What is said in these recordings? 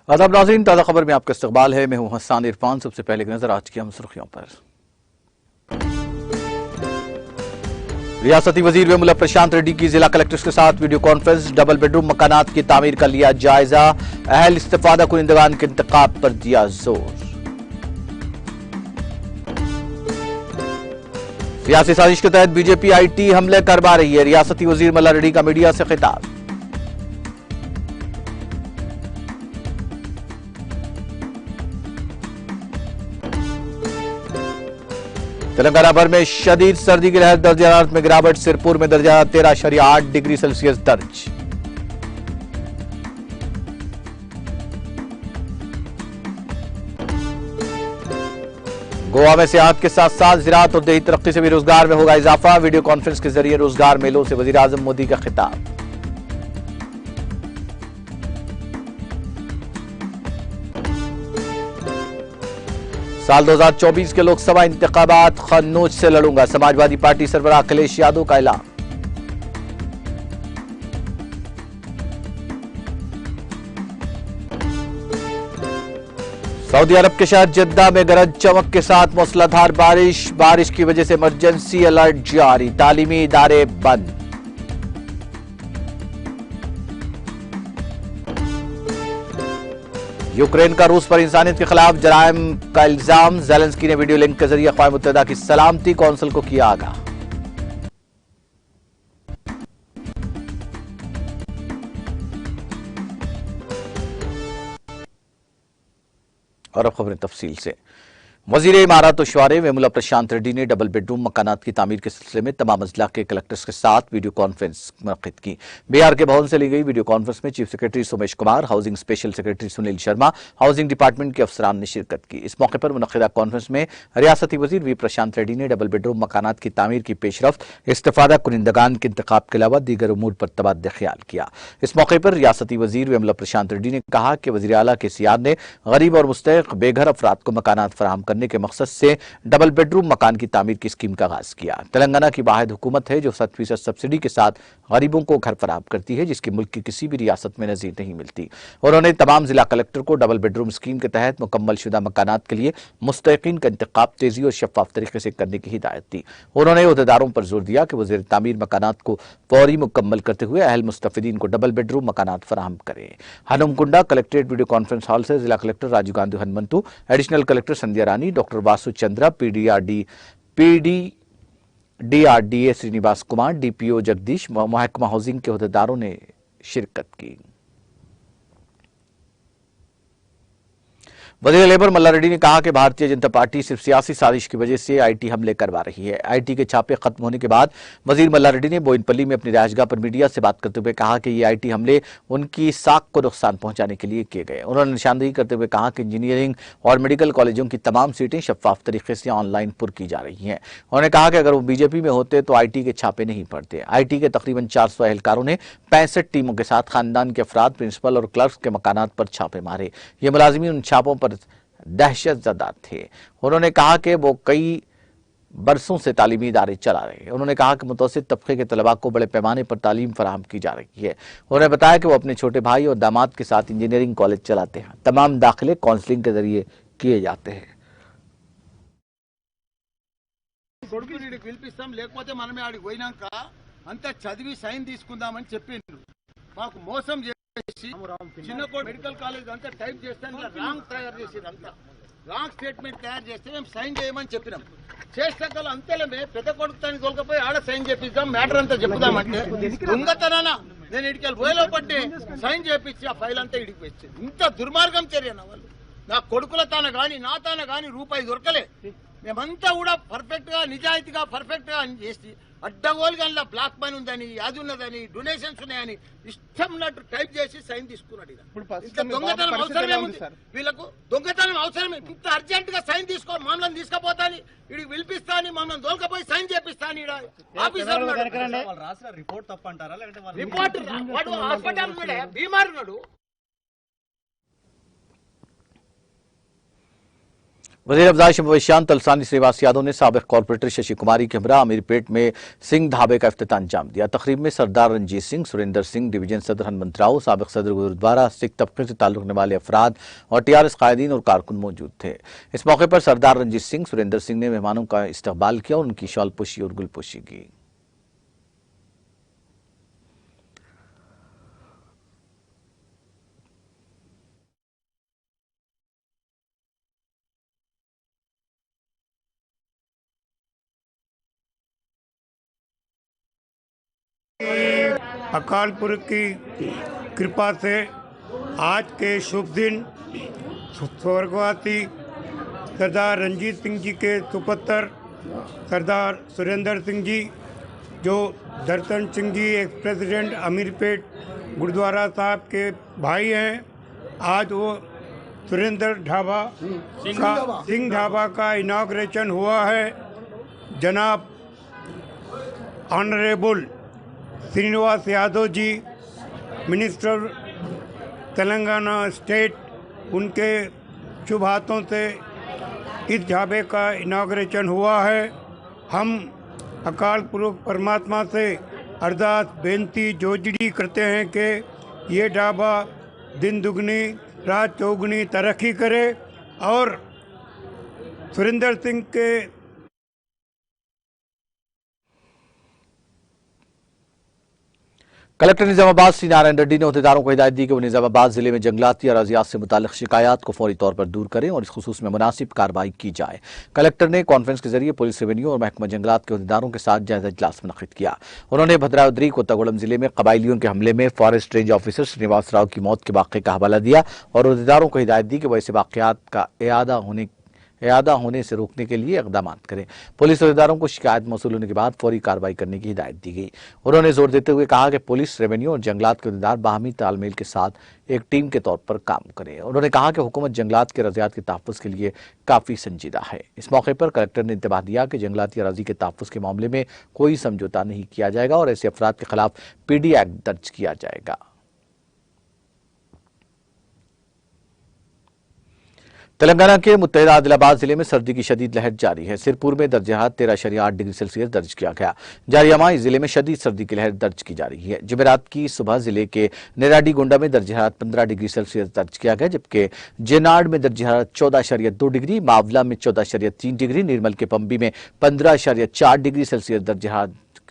आदाब नाज़रीन, ताज़ा खबर में आपका इस्तकबाल है। मैं हूं हसन इरफान। सबसे पहले की नजर आज की हम सुर्खियों पर। रियासती वजीर वेमुला प्रशांत रेड्डी की जिला कलेक्टर्स के साथ वीडियो कॉन्फ्रेंस। डबल बेडरूम मकानात की तामीर का लिया जायजा। अहल इस्तिफादा कुनिंदगान के इंतखाब पर दिया जोर। सियासी साजिश के तहत बीजेपी आईटी हमले करवा रही है। रियासती वजीर मल्ला रेड्डी का मीडिया से खिताब। तेलंगाना भर में शदीद सर्दी की लहर। दर्ज हरारत में गिरावट। सिरपुर में दर्जा 13.8 डिग्री सेल्सियस दर्ज। गोवा में सियाहत के साथ साथ ज़राअत और देही तरक्की से भी रोजगार में होगा इजाफा। वीडियो कॉन्फ्रेंस के जरिए रोजगार मेलों से वजीर आजम मोदी का खिताब। साल 2024 के लोकसभा इंतखाबात खन्नौज से लड़ूंगा। समाजवादी पार्टी सरबराह अखिलेश यादव का ऐलान। सऊदी अरब के शहर जद्दा में गरज चमक के साथ मूसलाधार बारिश की वजह से इमरजेंसी अलर्ट जारी। तालीमी इदारे बंद। यूक्रेन का रूस पर इंसानियत के खिलाफ जराइम का इल्जाम। ज़ेलेंस्की ने वीडियो लिंक के जरिए अक़वाम मुत्तहिदा की सलामती कौंसिल को किया आगाह। और अब खबरें तफसील से। वजीर इमारत और शुआरे वेमुला प्रशांत रेड्डी ने डबल बेडरूम मकानात की तामीर के सिलसिले में तमाम अजला के कलेक्टर्स के साथ वीडियो कॉन्फ्रेंस मुनक्किद की। बीआर के भवन से ली गई वीडियो कॉन्फ्रेंस में chief secretary Somesh Kumar, housing special secretary Sunil Sharma, housing department के अफसरान ने शिरकत की। इस मौके पर मुनक्किदा कॉन्फ्रेंस में रियासती वजीर वी प्रशांत रेड्डी ने डबल बेडरूम मकानात की तामीर की पेशरफ्त, इस्तिफादा कुनिंदगान के इंतखाब के अलावा दीगर उमूर पर तबादला ख्याल किया। इस मौके पर रियासती वजीर वेमुला प्रशांत रेड्डी ने कहा कि वजीर आला के सीआर ने गरीब और मुस्तहिक बेघर अफराद को मकानात फराहम करने के मकसद से डबल बेडरूम मकान की तामीर की स्कीम का आगाज किया। तेलंगाना की वाहिद हुकूमत है जो 100% सब्सिडी के साथ गरीबों को घर फराहम करती है, जिसकी मुल्क की किसी भी रियासत में नजीर नहीं मिलती। उन्होंने तमाम जिला कलेक्टर को डबल बेडरूम स्कीम के तहत मुकम्मल शुदा मकानात के लिए मुस्तहिकीन का इंतखाब तेजी और शफाफ तरीके से करने की हिदायत दी। उन्होंने ओहदेदारों पर जोर दिया कि वज़ीर तामीर मकानात को फौरी मुकम्मल करते हुए अहल मुस्तफिदीन को डबल बेडरूम मकानात फराहम करें। Hanumakonda collectorate video conference hall से जिला collector Rajiv Gandhi Hanumanthu, additional collector Sandhya Rani, doctor Vasu Chandra, DRDA Srinivas Kumar, DPO Jagdish, महकमा हाउसिंग के ओहदेदारों ने शिरकत की। वज़ीर लेबर मल्ला रेड्डी ने कहा कि भारतीय जनता पार्टी सिर्फ सियासी साजिश की वजह से आईटी हमले करवा रही है। आईटी के छापे खत्म होने के बाद वज़ीर मल्ला रेड्डी ने बोयनपल्ली में अपनी रिहायशगाह पर मीडिया से बात करते हुए कहा कि ये आईटी हमले उनकी साख को नुकसान पहुंचाने के लिए किए गए। उन्होंने निशानदेही करते हुए कहा कि इंजीनियरिंग और मेडिकल कॉलेजों की तमाम सीटें शफाफ तरीके से ऑनलाइन पुर की जा रही हैं। उन्होंने कहा कि अगर वो बीजेपी में होते तो आईटी के छापे नहीं पड़ते। आईटी के तकरीबन 400 एहलकारों ने 65 टीमों के साथ खानदान के अफराद, प्रिंसिपल और क्लर्क्स के मकानात पर छापे मारे। ये मुलाजिमीन उन छापों पर दहशत ज़दा थे। उन्होंने कहा कि वो कई बरसों से तालीमी इदारे चला रहे हैं। उन्होंने कहा कि मुतवस्सित तबके के तलबा को बड़े पैमाने पर तालीम फराहम की जा रही है। उन्होंने बताया कि वो अपने छोटे भाई और दामाद के साथ इंजीनियरिंग कॉलेज चलाते हैं। तमाम दाखिले काउंसलिंग के जरिए किए जाते हैं। మెడికల్ కాలేజ్ అంతా టైప్ చేస్తే రాంగ్ తయారు చేసేదంతా రాంగ్ స్టేట్మెంట్ తయారు చేస్తే మేము సైన్ చేయమని చెప్పినాం. చేస్తాక అంతేలే పెద్ద కొడుకుతానికి తోలుకపోయి ఆడ సైన్ చేపిద్దాం, మ్యాటర్ అంతా చెప్దామంటే దొంగతనానా నేను ఇడికెళ్ళి పోయేలో పట్టి సైన్ చేపించి ఆ ఫైల్ అంతా ఇడికి వచ్చి ఇంత దుర్మార్గం చర్యన వాళ్ళు. నా కొడుకుల తాన గాని నా తాన గాని రూపాయి దొరకలే. మేమంతా కూడా పర్ఫెక్ట్ గా నిజాయితీగా పర్ఫెక్ట్ గా చేసి అడ్డగోలుగా బ్లాక్ మనీ ఉందని, అది ఉన్నదని, డొనేషన్స్ ఉన్నాయని ఇష్టం ఉన్నట్టు టైప్ చేసి సైన్ తీసుకున్నాడు. దొంగతనం అవసరమేముంది వీళ్ళకు? దొంగతనం అవసరమే? ఇంత అర్జెంట్ గా సైన్ తీసుకో, మమ్మల్ని తీసుకుపోతాని ఇడికి పిలిపిస్తా అని మమ్మల్ని దొరకపోయి సైన్ చేపిస్తాను. ఆఫీసర్ రిపోర్ట్ తప్పంటారా? రిపోర్ట్ వాడు హాస్పిటల్ ఉన్నాడే, బీమార్ ఉన్నాడు. वज़ीर अफजाइश मवेशियान तलसानी श्रीवास यादव ने साबिक कॉर्पोरेटर शशि कुमारी के हमरा अमीरपेट में सिंह ढाबे का इफ्तिताह अंजाम दिया। तकरीब में सरदार रंजीत सिंह, सुरेंद्र सिंह, डिवीजन सदर हनुमंत राव, साबिक सदर गुरुद्वारा, सिख तबके से ताल्लुक रखने वाले अफराद और टीआरएस कायदीन और कारकुन मौजूद थे। इस मौके पर सरदार रंजीत सिंह, सुरेंद्र सिंह ने मेहमानों का इस्तकबाल किया और उनकी शॉलपोशी और गुलपोशी की। अकाल पुरख की कृपा से आज के शुभ दिन स्वर्गवासी सरदार रंजीत सिंह जी के सुपुत्र सरदार सुरेंद्र सिंह जी, जो दर्शन सिंह जी एक्स प्रेसिडेंट अमीरपेट गुरुद्वारा साहब के भाई हैं, आज वो सुरेंद्र ढाबा सिंह ढाबा का इनाग्रेशन हुआ है। जनाब honourable Srinivas Yadav ji, minister Telangana state, उनके शुभ हाथों से इस ढाबे का इनाग्रेशन हुआ है। हम अकाल पुरख परमात्मा से अरदास बेनती जोजड़ी करते हैं कि ये ढाबा दिन दुगनी रात चौगुनी तरक्की करे और सुरेंद्र सिंह के कलेक्टर निजामाबाद श्री नारायण रेड्डी ने अहदेदारों को हिदायत दी कि वो निजामाबाद जिले में जंगलाती अराजियात से मुताल्लिक शिकायत को फौरी तौर पर दूर करें और इस खुसूस में मुनासिब कार्रवाई की जाए। कलेक्टर ने कॉन्फ्रेंस के जरिए पुलिस, रेवेन्यू और महकमा जंगलात के अहदेदारों के साथ जायजा इजलास मुनक्किद किया। उन्होंने भद्रावती कोत्तागुड़म जिले में कबायलियों के हमले में forest range officer Srinivas Rao की मौत के वाक़े का हवाला दिया और अहदेदारों को हिदायत दी कि वह ऐसे वाक़यात का इयादा होने से रोकने के लिए इक़दाम करें। पुलिस अहदेदारों को शिकायत मौसूल होने के बाद फौरी कार्रवाई करने की हिदायत दी गई। उन्होंने जोर देते हुए कहा कि पुलिस, रेवेन्यू और जंगलात के अहदेदार बाहमी तालमेल के साथ एक टीम के तौर पर काम करें। उन्होंने कहा कि हुकूमत जंगलात के अराज़ियात के तहफ़्फ़ुज़ के लिए काफ़ी संजीदा है। इस मौके पर कलेक्टर ने इंतबाह दिया कि जंगलाती अराज़ी के तहफ़्फ़ुज़ के मामले में कोई समझौता नहीं किया जाएगा और ऐसे अफराद के खिलाफ PD एक्ट दर्ज किया जाएगा। तेलंगाना के मुत्तहिदा आदिलाबाद जिले में सर्दी की शदीद लहर जारी है। सिरपुर में दर्जाहात 13.8 डिग्री सेल्सियस दर्ज किया गया। जारियामा जिले में शदीद सर्दी की लहर दर्ज की जा रही है। जुमेरात की सुबह जिले के नेराडीगोंडा में दर्जाहात 15 डिग्री सेल्सियस दर्ज किया गया, जबकि जेनाड में दर्जाहात 14.2 डिग्री, मावला में 14.3 डिग्री, निर्मल के पम्बी में 15.4 डिग्री सेल्सियस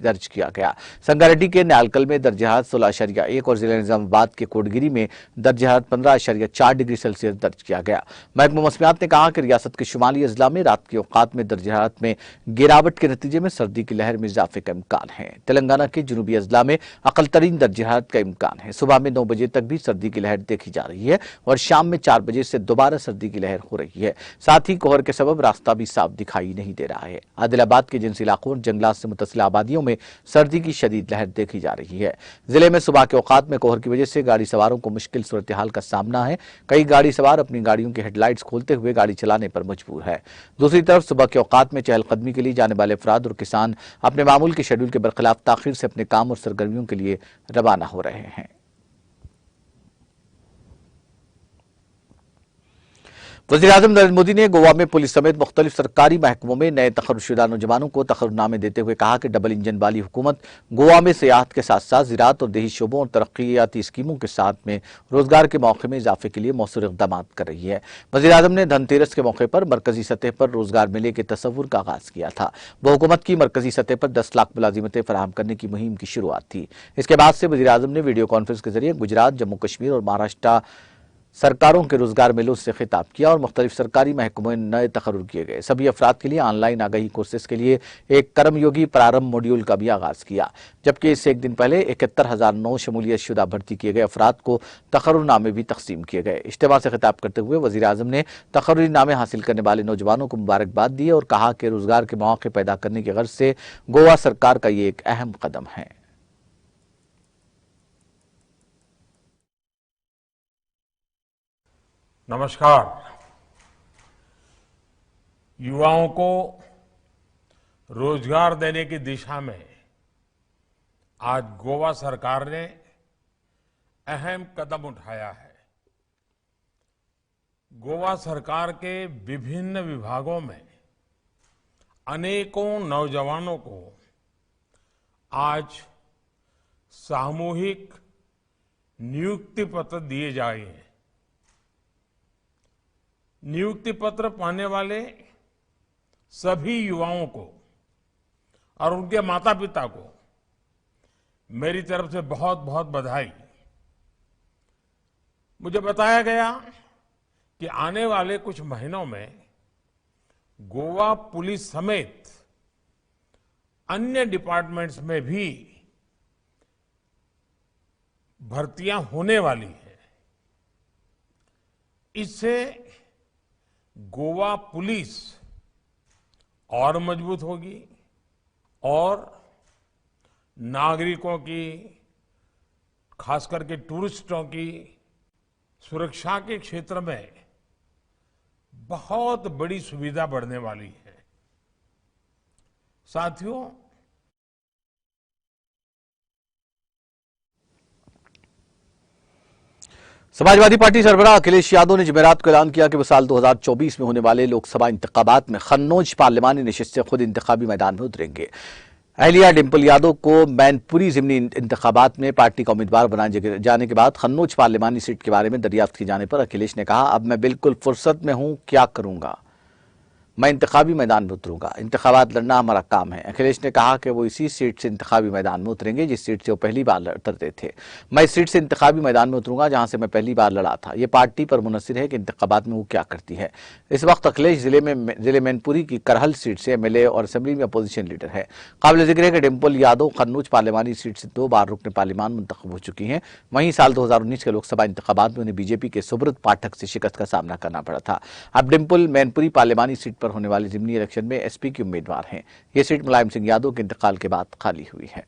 दर्ज किया गया। संगारेड्डी के न्यालकल में दर्जाहात 16.1 और जिला निजामाबाद के कोटगिरी में दर्जाहात 15.4 डिग्री सेल्सियस दर्ज किया गया। महकमा मौसमियात ने कहा कि रियासत के शुमाली अजला में रात के औकात में दर्जाहात में गिरावट के नतीजे में सर्दी की लहर में इजाफे का इम्कान है। तेलंगाना के जनूबी अजला में अकल तरीन दर्जाहात का इम्कान है। सुबह में 9 बजे तक भी सर्दी की लहर देखी जा रही है और शाम में 4 बजे से दोबारा सर्दी की लहर हो रही है। साथ ही कोहर के सबब रास्ता भी साफ दिखाई नहीं दे रहा है। आदिलाबाद के जिनसी इलाकों और जंगलात से मुतसिल आबादियों में सर्दी की शदीद लहर देखी जा रही है। जिले में सुबह के औकात में कोहर की वजह से गाड़ी सवारों को मुश्किल सूरत हाल का सामना है। कई गाड़ी सवार अपनी गाड़ियों की हेडलाइट्स खोलते हुए गाड़ी चलाने पर मजबूर है। दूसरी तरफ सुबह के औकात में चहलकदमी के लिए जाने वाले अफराद और किसान अपने मामूल के शेड्यूल के बरखिलाफ ताखिर से अपने काम और सरगर्मियों के लिए रवाना हो रहे हैं। वज़ीर-ए-आज़म नरेंद्र मोदी ने गोवा में पुलिस समेत मुख्तलिफ सरकारी महकमों में नए तखर्रुशुदा नौजवानों को तखर्रुनामे देते हुए कहा कि डबल इंजन वाली हुकूमत गोवा में सियाहत के साथ साथ ज़राअत और देही शोबों और तरक्कियाती स्कीमों के साथ में रोजगार के मौके में इजाफे के लिए मौसूर इक़दाम कर रही है। वज़ीर-ए-आज़म ने धनतेरस के मौके पर मरकजी सतह पर रोजगार मेले के तस्वुर का आगाज किया था। वह हुकूमत की मरकजी सतह पर 10 लाख मुलाजिमतें फराहम करने की मुहिम की शुरुआत थी। इसके बाद से वज़ीर-ए-आज़म ने वीडियो कॉन्फ्रेंस के जरिए गुजरात, जम्मू कश्मीर और महाराष्ट्र सरकारों के रोजगार मेलों से खिताब किया और मुख्तलिफ सरकारी महकमों में नए तकर्रुर किए गए सभी अफराद के लिए ऑनलाइन आगाही कोर्सेज के लिए एक कर्मयोगी प्रारंभ मॉड्यूल का भी आगाज किया, जबकि इससे एक दिन पहले 71,009 शमूलियत शुदा भर्ती किए गए अफराद को तकर्रुरनामे भी तकसीम किए गए। इज्तिमा से खिताब करते हुए वज़ीर आज़म ने तकर्रुरी नामे हासिल करने वाले नौजवानों को मुबारकबाद दी और कहा कि रोजगार के मौके पैदा करने की गर्ज से गोवा सरकार का ये एक अहम कदम है। नमस्कार। युवाओं को रोजगार देने की दिशा में आज गोवा सरकार ने अहम कदम उठाया है। गोवा सरकार के विभिन्न विभागों में अनेकों नौजवानों को आज सामूहिक नियुक्ति पत्र दिए जाए हैं। नियुक्ति पत्र पाने वाले सभी युवाओं को और उनके माता पिता को मेरी तरफ से बहुत बहुत बधाई। मुझे बताया गया कि आने वाले कुछ महीनों में गोवा पुलिस समेत अन्य डिपार्टमेंट्स में भी भर्तियां होने वाली हैं। इससे गोवा पुलिस और मजबूत होगी और नागरिकों की, खास करके टूरिस्टों की सुरक्षा के क्षेत्र में बहुत बड़ी सुविधा बढ़ने वाली है। साथियों, समाजवादी पार्टी सरबराह अखिलेश यादव ने जुमेरात को ऐलान किया कि वो साल 2024 में होने वाले लोकसभा इंतखाबात में कन्नौज पार्लिमानी नशिस्त से खुद इंतखाबी मैदान में उतरेंगे। अहलिया डिंपल यादव को मैनपुरी जिमनी इंतखाबात में पार्टी का उम्मीदवार बनाए जाने के बाद कन्नौज पार्लिमानी सीट के बारे में दरियाफ्त किए जाने पर अखिलेश ने कहा, अब मैं बिल्कुल फुर्सत में हूं, क्या करूंगा, मैं इंतखाबी मैदान में उतरूंगा, इंतखाबात लड़ना हमारा काम है। अखिलेश ने कहा कि वो इसी सीट से इंतखाबी मैदान में उतरेंगे जिस सीट से वो पहली बार उतरते थे। मैं इस सीट से इंतखाबी मैदान में उतरूंगा जहां से मैं पहली बार लड़ा था। ये पार्टी पर मुनसिर है कि इंतखाबात में वो क्या करती है। इस वक्त अखिलेश जिले मैनपुरी की करहल सीट से एमएलए और असेंबली में अपोजिशन लीडर है। काबिल जिक्र है कि डिंपल यादव कन्नौज पार्लिमानी सीट से 2 बार रुकन पार्लिमान मुंतखब हो चुकी हैं। वहीं साल 2019 के लोकसभा इंतखाबात में उन्हें बीजेपी के सुब्रत पाठक से शिकस्त का सामना करना पड़ा था। अब डिंपल मैनपुरी पार्लिमानी सीट पर होने वाले जिमनी इलेक्शन में एसपी की उम्मीदवार हैं। यह सीट मुलायम सिंह यादव के इंतकाल के बाद खाली हुई है।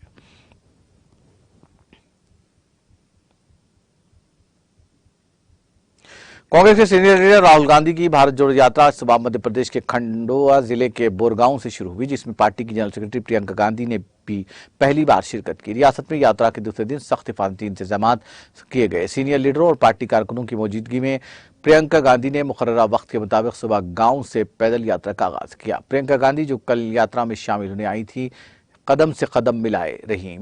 कांग्रेस के सीनियर लीडर राहुल गांधी की भारत जोड़ो यात्रा आज सुबह मध्य प्रदेश के खंडवा जिले के बोरगांव से शुरू हुई, जिसमें पार्टी की जनरल सेक्रेटरी प्रियंका गांधी ने भी पहली बार शिरकत की। रियासत में यात्रा के दूसरे दिन सख्त हिफाजती इंतजाम किए गए। सीनियर लीडरों और पार्टी कारकुनों की मौजूदगी में प्रियंका गांधी ने मुकर्ररा वक्त के मुताबिक सुबह गांव से पैदल यात्रा का आगाज किया। प्रियंका गांधी जो कल यात्रा में शामिल होने आई थी, कदम से कदम मिलाए रही।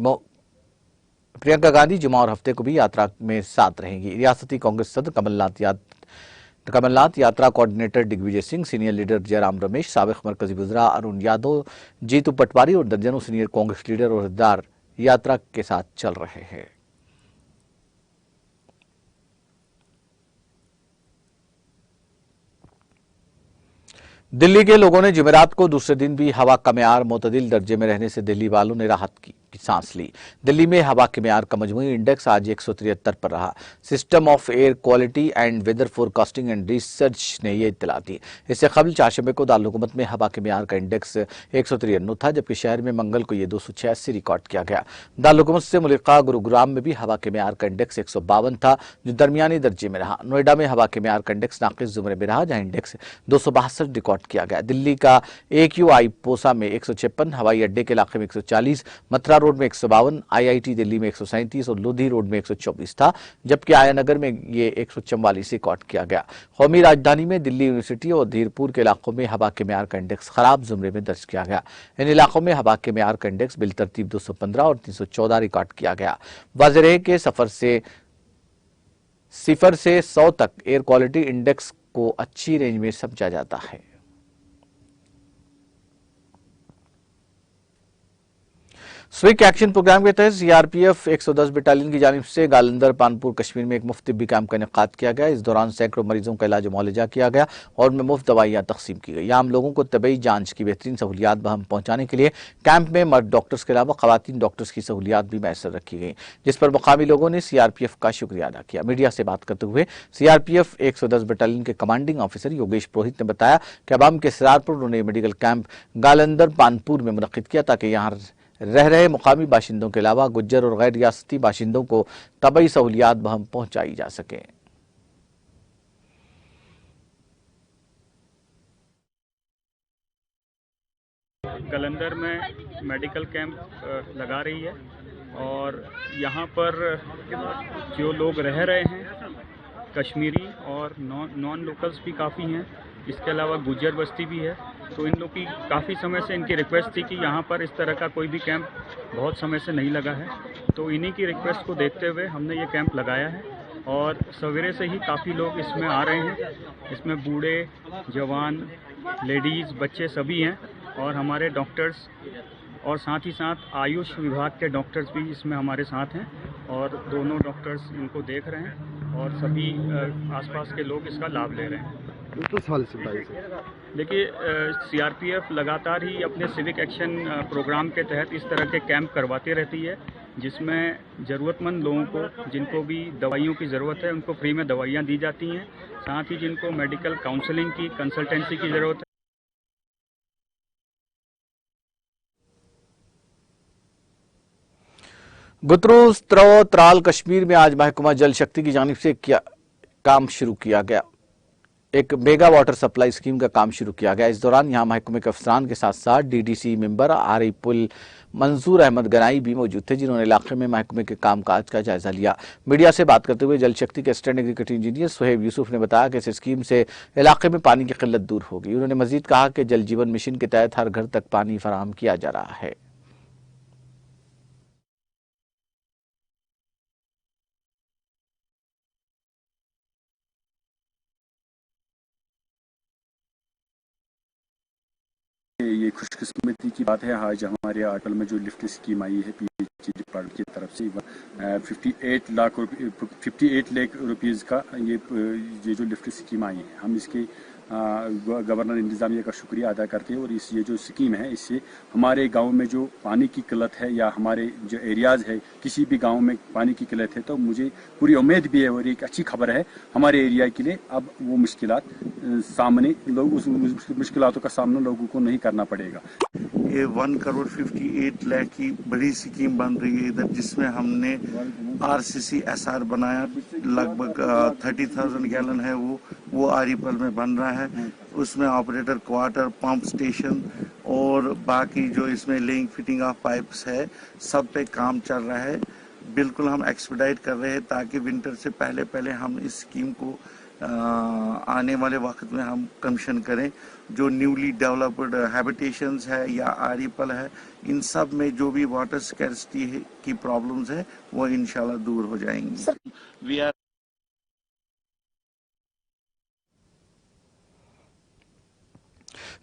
प्रियंका गांधी जुमा और हफ्ते को भी यात्रा में साथ रहेंगी। रियासती कांग्रेस सदर कमलनाथ, यात्रा coordinator Digvijaya Singh, senior leader Jairam Ramesh, साबिक मरकजी वज़रा अरुण यादव, जीतू पटवारी और दर्जनों सीनियर कांग्रेस लीडर और हिस्सेदार यात्रा के साथ चल रहे हैं। दिल्ली के लोगों ने जुमेरात को दूसरे दिन भी हवा का मेयार मोतदिल दर्जे में रहने से दिल्ली वालों ने राहत की सांस ली। दिल्ली में हवा के मेयार का मजमूई इंडेक्स आज 173 पर रहा। System of air quality and weather forecasting and research ने यह इत्तला दी। इससे कबल चारशंबे को दारुल-हुकूमत में हवा के मेयार का इंडेक्स 193 था, जबकि शहर में मंगल को यह 286 रिकॉर्ड किया गया। दारुल-हुकूमत से मुल्का गुरुग्राम में भी हवा के मेयार का इंडेक्स 152 था, जो दरमियानी दर्जे में रहा। नोएडा में हवा के मेयार का इंडेक्स नाकिस जुमरे में रहा, जहां इंडेक्स 262 रिकॉर्ड किया गया। दिल्ली का AQI पोसा में 156, हवाई अड्डे के इलाके में 140, मथुरा रोड में 152, IIT दिल्ली में 137 और लोधी रोड में 124 था, जबकि आयानगर में ये 144 रिकॉर्ड किया गया। कौमी राजधानी में दिल्ली यूनिवर्सिटी और धीरपुर के इलाकों में हवा के मेयार का इंडेक्स खराब जुमरे में दर्ज किया गया। इन इलाकों में हवा के मेयार का इंडेक्स बिलतरतीब 215 और 314 रिकॉर्ड किया गया। वाज़ेह है कि सिफर से 100 तक एयर क्वालिटी इंडेक्स को अच्छी रेंज में समझा जाता है। स्विक एक्शन प्रोग्राम के तहत CRPF 110 बटालियन की जानिब से गालंदर पानपुर कश्मीर में एक मुफ्त तिब्बी कैंप का इनेकाद किया गया। इस दौरान सैकड़ों मरीजों का इलाज मुआलजा किया गया और उनमें मुफ्त दवाइयां तकसीम की गई। आम लोगों को तबीयी जांच की बेहतरीन सहूलियात बहम पहुंचाने के लिए कैंप में मर्द डॉक्टर्स के अलावा खवातीन डॉक्टर्स की सहूलियात भी मैसर रखी गई, जिस पर मुकामी लोगों ने CRPF का शुक्रिया अदा किया। मीडिया से बात करते हुए CRPF 110 बटालियन के कमांडिंग ऑफिसर योगेश पुरोहित ने बताया कि अवाम के इसरार पर उन्होंने मेडिकल कैंप गालंदर पानपुर में मुनक्किद किया ताकि यहाँ रह रहे मुकामी बाशिंदों के अलावा गुज्जर और गैर रियासती बाशिंदों को तबई सहूलियात बहम पहुंचाई जा सके। गालंदर में मेडिकल कैंप लगा रही है और यहाँ पर जो लोग रह रहे हैं कश्मीरी और नॉन लोकल्स भी काफ़ी हैं। इसके अलावा गुज्जर बस्ती भी है। तो इन लोग की काफ़ी समय से इनकी रिक्वेस्ट थी कि यहाँ पर इस तरह का कोई भी कैंप बहुत समय से नहीं लगा है। तो इन्हीं की रिक्वेस्ट को देखते हुए हमने ये कैंप लगाया है और सवेरे से ही काफ़ी लोग इसमें आ रहे हैं। इसमें बूढ़े, जवान, लेडीज़, बच्चे सभी हैं और हमारे डॉक्टर्स और साथ ही साथ आयुष विभाग के डॉक्टर्स भी इसमें हमारे साथ हैं और दोनों डॉक्टर्स इनको देख रहे हैं और सभी आसपास के लोग इसका लाभ ले रहे हैं। तो साल से बताइए सर। देखिए, सीआरपीएफ लगातार ही अपने सिविक एक्शन प्रोग्राम के तहत इस तरह के कैंप करवाती रहती है, जिसमें ज़रूरतमंद लोगों को, जिनको भी दवाइयों की ज़रूरत है, उनको फ्री में दवाइयाँ दी जाती हैं। साथ ही जिनको मेडिकल काउंसलिंग की, कंसल्टेंसी की ज़रूरत है, गुतरू स्त्रो त्राल कश्मीर में आज महकमा जल शक्ति की जानिब से काम शुरू किया गया। एक मेगा वाटर सप्लाई स्कीम का काम शुरू किया गया। इस दौरान यहां महकमे के अफसरान के साथ साथ डीडीसी मेंबर आरिपुल मंजूर अहमद गनाई भी मौजूद थे, जिन्होंने इलाके में महकमे के कामकाज का जायजा लिया। मीडिया से बात करते हुए जल शक्ति के assistant executive engineer Suhaib Yusuf ने बताया कि इस स्कीम से इलाके में पानी की किल्लत दूर होगी। उन्होंने मजीद कहा कि जल जीवन मिशन के तहत हर घर तक पानी फराहम किया जा रहा है। ये खुशकिस्मती की बात है। आज हमारे आर्टिकल में जो लिफ्ट स्कीम आई है पीएचई डिपार्टमेंट की तरफ से 58 लाख रुपीज़ का ये जो लिफ्ट स्कीम आई है, हम इसके गवर्नर इंतजामिया का शुक्रिया अदा करते हैं। और ये जो स्कीम है, इससे हमारे गांव में जो पानी की किल्लत है या हमारे जो एरियाज़ है, किसी भी गांव में पानी की किल्लत है, तो मुझे पूरी उम्मीद भी है और एक अच्छी खबर है हमारे एरिया के लिए। अब वो मुश्किलात सामने लोग उस मुश्किलातों का सामना लोगों को नहीं करना पड़ेगा। ये 1 करोड़ 58 लाख की बड़ी स्कीम बन रही है इधर, जिसमें हमने आरसीसी एसआर बनाया। लगभग 30,000 गैलन है वो आरिपल में बन रहा है। उसमें ऑपरेटर क्वार्टर, पंप स्टेशन और बाकी जो इसमें लेइंग फिटिंग ऑफ पाइप्स है, सब पे काम चल रहा है। बिल्कुल हम एक्सपेडाइट कर रहे हैं ताकि विंटर से पहले हम इस स्कीम को आने वाले वक्त में हम कमीशन करें। जो न्यूली डेवलप्ड हैबिटेशंस है या आरिपल है, इन सब में जो भी वाटर स्कैर्सिटी की प्रॉब्लम्स है वो इंशाल्लाह दूर हो जाएंगी।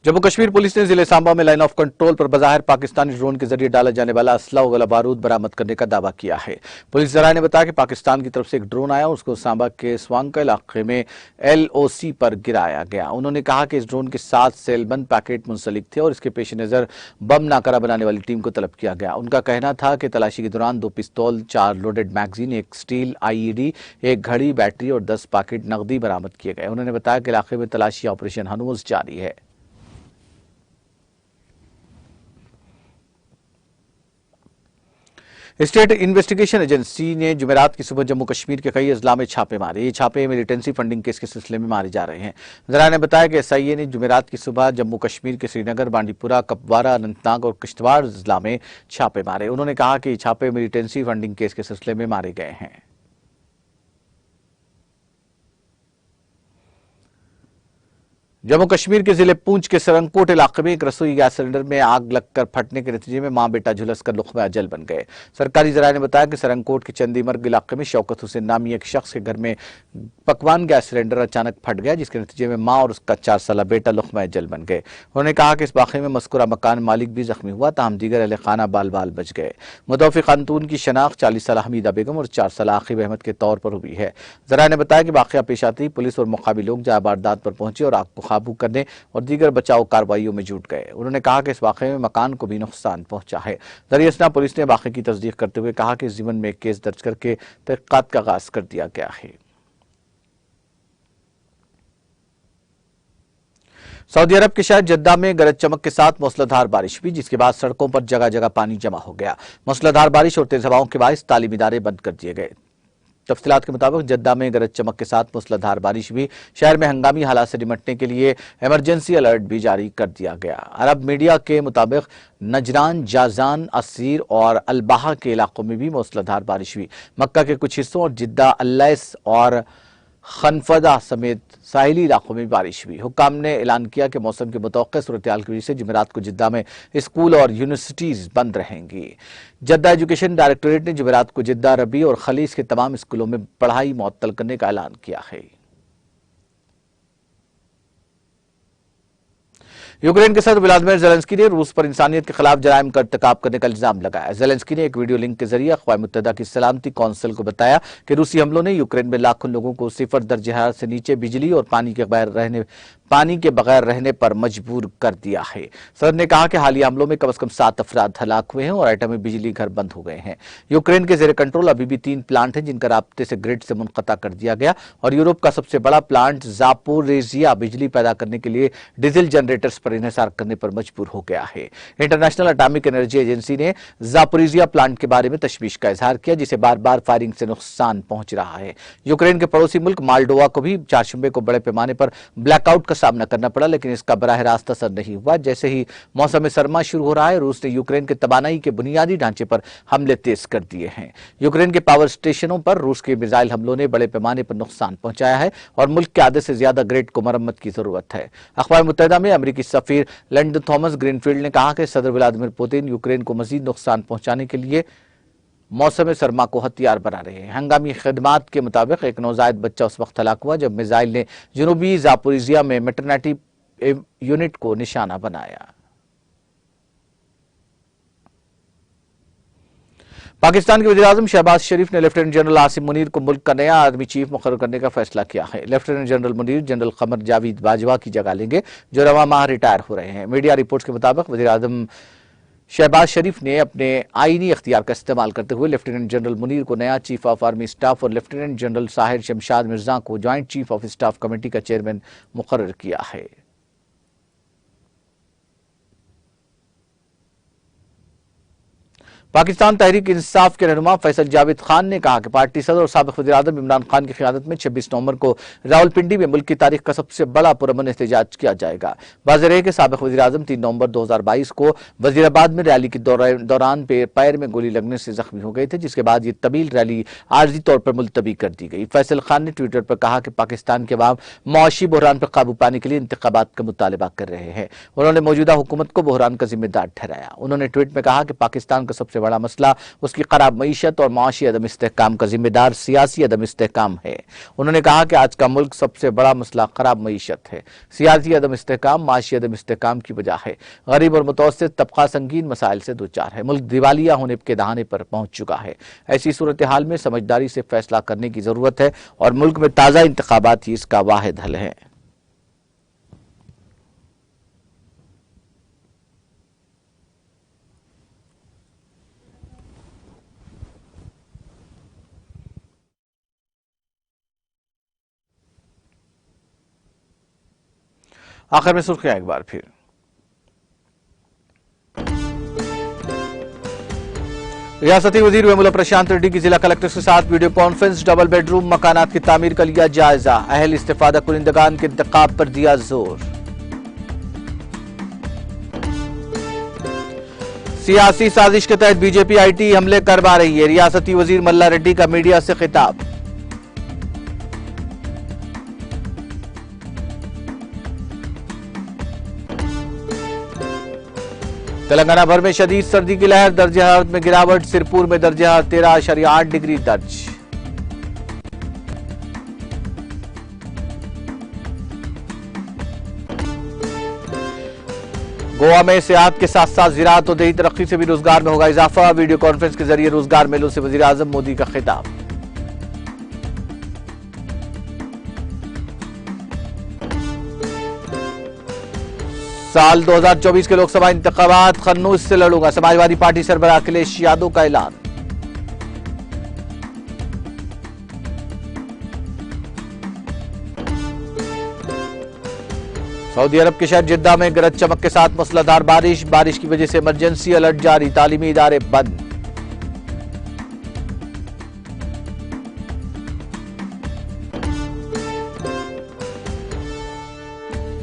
जम्मू कश्मीर पुलिस ने जिले सांबा में लाइन ऑफ कंट्रोल पर बज़ाहिर पाकिस्तानी ड्रोन के जरिए डाला जाने वाला असला और गोला बारूद बरामद करने का दावा किया है। पुलिस जराये ने बताया कि पाकिस्तान की तरफ से एक ड्रोन आया और उसको सांबा के स्वांका इलाके में LOC पर गिराया गया। उन्होंने कहा कि इस ड्रोन के 7 सेलबंद पैकेट मुंसलिक थे और इसके पेश नजर बम नाकारा बनाने वाली टीम को तलब किया गया। उनका कहना था कि तलाशी के दौरान 2 पिस्तौल, 4 लोडेड मैगजीन, एक स्टील IED, एक घड़ी, बैटरी और 10 पैकेट नकदी बरामद किए गए। उन्होंने बताया कि इलाके में तलाशी ऑपरेशन हनूज जारी है। स्टेट इन्वेस्टिगेशन एजेंसी ने जुमेरात की सुबह जम्मू कश्मीर के कई अजला में छापे मारे। ये छापे मिलिटेंसी फंडिंग केस के सिलसिले में मारे जा रहे हैं। जरा ने बताया कि SIA ने जुमेरात की सुबह जम्मू कश्मीर के श्रीनगर, बांडीपुरा, कपवारा, अनंतनाग और किश्तवाड़ जिला में छापे मारे। उन्होंने कहा कि ये छापे मिलिटेंसी फंडिंग केस के सिलसिले में मारे गए हैं। जम्मू कश्मीर के जिले पूंछ के सरंगकोट इलाके में एक रसोई गैस सिलेंडर में आग लगकर फटने के नतीजे में मां बेटा झुलसकर लुक़्मे अजल बन गए। सरकारी जराये ने बताया कि सरंगकोट के चंदीमर्ग इलाके में शौकत हुसैन नामी एक शख्स के घर में पकवान गैस सिलेंडर अचानक फट गया, जिसके नतीजे में मां और उसका 4 साला बेटा लुक़्मे अजल बन गए। उन्होंने कहा कि इस वाक़े में मज़कूरा मकान मालिक भी जख्मी हुआ, ताहम दीगर अहले खाना बाल बाल बच गए। मुतवफ़ी खातून की शनाख्त 40 साला हमीदा बेगम और 4 साला आकिब अहमद के तौर पर हुई है। जराये ने बताया कि वाक़या पेश आते ही पुलिस और मुक़ामी लोग जहाँ वारदात पर पहुंचे और आग को काबू करने और दीगर बचाव कार्रवाइयों में जुट गए। उन्होंने कहा कि इस वाक़े में मकान को भी नुकसान पहुंचा है। दरियासना पुलिस ने वाक़े की तस्दीक करते हुए कहा कि इस ज़िम्मन में केस दर्ज करके तहक़ीक़ात का आगाज़ कर दिया गया है। सऊदी अरब के शहर जद्दा में गरज चमक के साथ मूसलाधार बारिश हुई, जिसके बाद सड़कों पर जगह जगह पानी जमा हो गया। मूसलाधार बारिश और तेज हवाओं के बायस तालीमी इदारे बंद कर दिए गए। तफसीलात के मुताबिक जद्दा में गरज चमक के साथ मूसलाधार बारिश हुई। शहर में हंगामी हालात से निपटने के लिए इमरजेंसी अलर्ट भी जारी कर दिया गया। अरब मीडिया के मुताबिक नजरान, जाजान, असीर और अलबाहा के इलाकों में भी मूसलाधार बारिश हुई। मक्का के कुछ हिस्सों और जिद्दा, अल्लैस और खनफदा समेत साहिली इलाकों में बारिश हुई। हुक्काम ने ऐलान किया कि मौसम के मुतवक्किल सूरत-ए-हाल की वजह से जुमेरात को जिद्दा में स्कूल और यूनिवर्सिटीज बंद रहेंगी। जद्दा एजुकेशन डायरेक्टोरेट ने जुमेरात को जिद्दा, रबी और खलीज के तमाम स्कूलों में पढ़ाई मुअत्तल करने का ऐलान किया है। यूक्रेन के सदर व्लादिमीर ज़ेलेंस्की ने रूस पर इंसानियत के खिलाफ जराइम का इर्तिकाब करने का इल्जाम लगाया। ज़ेलेंस्की ने एक वीडियो लिंक के जरिए अक़वाम मुत्तहिदा की सलामती कौंसिल को बताया कि रूसी हमलों ने यूक्रेन में लाखों लोगों को सिफर दर्जे हरारत से नीचे बिजली और पानी के बगैर रहने पर मजबूर कर दिया है। सदर ने कहा कि हालिया हमलों में कम से कम 7 अफराद हलाक हुए हैं और एटमी बिजली घर बंद हो गए हैं। यूक्रेन के जेर कंट्रोल अभी भी 3 प्लांट हैं जिनका राब्ते से ग्रिड से मुनक़ता कर दिया गया और यूरोप का सबसे बड़ा प्लांट ज़ापोरिज़िया बिजली पैदा करने के लिए डीजल जनरेटर्स पर इन्हिसार करने पर मजबूर हो गया है। इंटरनेशनल एटॉमिक एनर्जी एजेंसी ने ज़ापोरिज़िया प्लांट के बारे में तशवीश का इजहार किया जिसे बार बार फायरिंग से नुकसान पहुंच रहा है। यूक्रेन के पड़ोसी मुल्क मालडोवा को भी चारशंबे को बड़े पैमाने पर ब्लैकआउट का सामना करना पड़ा, लेकिन इसका बराह रास्त असर नहीं हुआ। जैसे ही मौसम सरमा शुरू हो रहा है, रूस ने यूक्रेन के तवानाई के बुनियादी ढांचे पर हमले तेज कर दिए हैं। यूक्रेन के पावर स्टेशनों पर रूस के मिसाइल हमलों ने बड़े पैमाने पर नुकसान पहुंचाया है और मुल्क के आधे से ज्यादा ग्रिड को मरम्मत की जरूरत है। अक़वाम मुत्तहिदा में अमरीकी सफीर लैंडन थॉमस ग्रीनफील्ड ने कहा कि सदर व्लादिमीर पुतिन यूक्रेन को मजीद नुकसान पहुंचाने के लिए मौसम सरमा को हथियार बना रहे हैं। हंगामी खिदमात के मुताबिक एक नौजायद बच्चा उस वक्त हलाक हुआ जब मिसाइल ने जनूबी ज़ापोरिज़िया में मैटरनिटी यूनिट को निशाना बनाया। पाकिस्तान के वज़ीर-ए-आज़म शहबाज शरीफ ने लेफ्टिनेंट जनरल आसिम मुनीर को मुल्क का नया आर्मी चीफ मुकर्रर करने का फैसला किया है। Lieutenant general Munir general Qamar Javed Bajwa की जगह लेंगे जो रवा माह रिटायर हो रहे हैं। मीडिया रिपोर्ट्स के मुताबिक वज़ीर-ए-आज़म शहबाज शरीफ ने अपने आईनी इख्तियार का इस्तेमाल करते हुए लेफ्टिनेंट जनरल मुनीर को नया चीफ ऑफ आर्मी स्टाफ और लेफ्टिनेंट जनरल साहिर शमशाद मिर्जा को joint chief of staff committee का चेयरमैन मुकर्रर किया है। पाकिस्तान तहरीक इंसाफ के रहनुमा फैसल जावेद खान ने कहा कि पार्टी सदर और साबिक वज़ीर-ए-आज़म इमरान खान की क़यादत में 26 नवंबर को रावलपिंडी में मुल्क की तारीख का सबसे बड़ा पुरअमन एहतजाज किया जाएगा। वाज़ेह है कि साबिक वज़ीर-ए-आज़म 3 नवंबर 2022 को वज़ीराबाद में रैली के दौरान पैर में गोली लगने से जख्मी हो गए थे, जिसके बाद ये तवील रैली आर्जी तौर पर मुलतवी कर दी गई। फैसल खान ने ट्विटर पर कहा कि पाकिस्तान के अवाम मुआशी बहरान पर काबू पाने के लिए इंतखाबात का मुतालबा कर रहे हैं। उन्होंने मौजूदा हुकूमत को बहरान का जिम्मेदार ठहराया। उन्होंने ट्वीट में कहा कि पाकिस्तान का सबसे बड़ा मसला उसकी खराब मईशत और माशी अदम इस्तेहकाम का जिम्मेदार सियासी अदम इस्तेहकाम है। उन्होंने कहा कि आज का मुल्क सबसे बड़ा मसला खराब मईशत है। सियासी अदम इस्तेहकाम माशी अदम इस्तेहकाम की वजह है। गरीब और मुतवस्सित तबका संगीन मसाइल से दो चार है। मुल्क दिवालिया होने के दहाने पर पहुंच चुका है। ऐसी सूरत हाल में समझदारी से फैसला करने की जरूरत है और मुल्क में ताज़ा इंतखाबात ही इसका वाहिद हल है। आखिर में सुर्खियां एक बार फिर। रियासती वजीर वेमुला प्रशांत रेड्डी की जिला कलेक्टर्स के साथ वीडियो कॉन्फ्रेंस। डबल बेडरूम मकानात की तामीर का लिया जायजा। अहल इस्तिफादा कुनिंदगान के इंतखाब पर दिया जोर। सियासी साजिश के तहत बीजेपी आईटी हमले करवा रही है। रियासती वजीर मल्ला रेड्डी का मीडिया से खिताब। तेलंगाना भर में शदीद सर्दी की लहर। दर्जे हरारत में गिरावट। सिरपुर में दर्जे हरारत 13.8 डिग्री दर्ज। गोवा में सेहत के साथ साथ ज़राअत और देही तरक्की से भी रोजगार में होगा इजाफा। वीडियो कॉन्फ्रेंस के जरिए रोजगार मेलों से वजीर आजम मोदी का खिताब। साल 2024 के लोकसभा इंतखाबात खन्नौज से लड़ूंगा। समाजवादी पार्टी सरबराह अखिलेश यादव का ऐलान। सऊदी अरब के शहर जिद्दा में गरज चमक के साथ मूसलाधार बारिश की वजह से इमरजेंसी अलर्ट जारी। तालीमी इदारे बंद।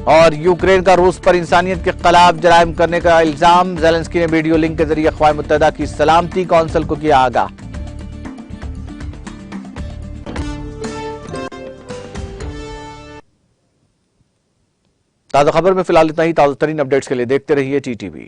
और यूक्रेन का रूस पर इंसानियत के खिलाफ जराइम करने का इल्जाम। ज़ेलेंस्की ने वीडियो लिंक के जरिए अक़वाम मुत्तहिदा की सलामती कौंसिल को किया आगाह। ताज़ा खबर में फिलहाल इतना ही। ताज़ा तरीन अपडेट्स के लिए देखते रहिए TTV।